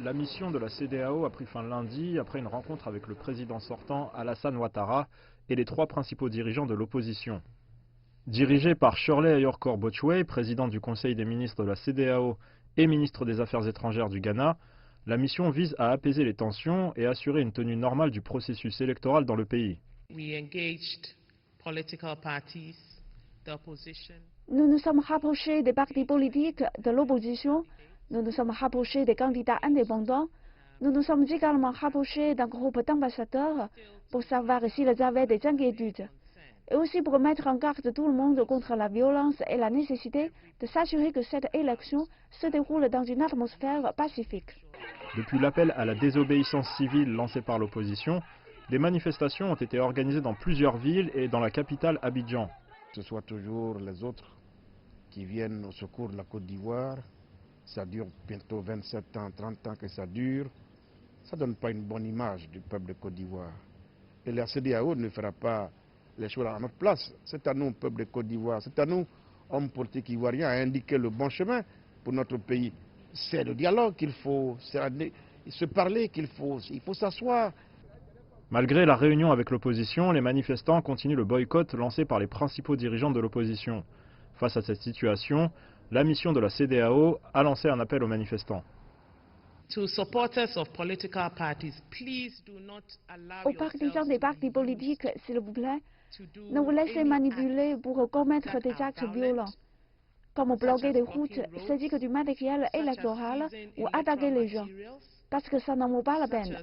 La mission de la CEDEAO a pris fin lundi après une rencontre avec le président sortant Alassane Ouattara et les trois principaux dirigeants de l'opposition. Dirigée par Shirley Ayorkor Botchwey, président du Conseil des ministres de la CEDEAO et ministre des Affaires étrangères du Ghana, la mission vise à apaiser les tensions et assurer une tenue normale du processus électoral dans le pays. Nous nous sommes rapprochés des partis politiques de l'opposition, nous nous sommes rapprochés des candidats indépendants, nous nous sommes également rapprochés d'un groupe d'ambassadeurs pour savoir s'ils avaient des inquiétudes, et aussi pour mettre en garde tout le monde contre la violence et la nécessité de s'assurer que cette élection se déroule dans une atmosphère pacifique. Depuis l'appel à la désobéissance civile lancé par l'opposition, des manifestations ont été organisées dans plusieurs villes et dans la capitale Abidjan. Que ce soit toujours les autres qui viennent au secours de la Côte d'Ivoire, ça dure bientôt 27 ans, 30 ans que ça dure, ça ne donne pas une bonne image du peuple de Côte d'Ivoire. Et la CEDEAO ne fera pas les choses à notre place. C'est à nous, peuple de Côte d'Ivoire, c'est à nous, hommes politiques ivoiriens, à indiquer le bon chemin pour notre pays. C'est le dialogue qu'il faut, c'est se parler qu'il faut, il faut s'asseoir. Malgré la réunion avec l'opposition, les manifestants continuent le boycott lancé par les principaux dirigeants de l'opposition. Face à cette situation, la mission de la CEDEAO a lancé un appel aux manifestants. Aux partisans des partis politiques, s'il vous plaît, ne vous laissez manipuler pour commettre des actes violents, comme bloquer des routes, saisir du matériel électoral ou attaquer les gens, parce que ça n'en vaut pas la peine.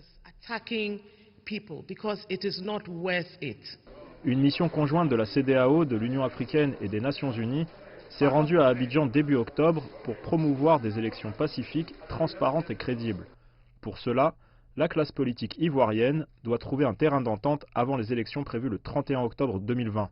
Une mission conjointe de la CEDEAO, de l'Union africaine et des Nations unies s'est rendue à Abidjan début octobre pour promouvoir des élections pacifiques, transparentes et crédibles. Pour cela, la classe politique ivoirienne doit trouver un terrain d'entente avant les élections prévues le 31 octobre 2020.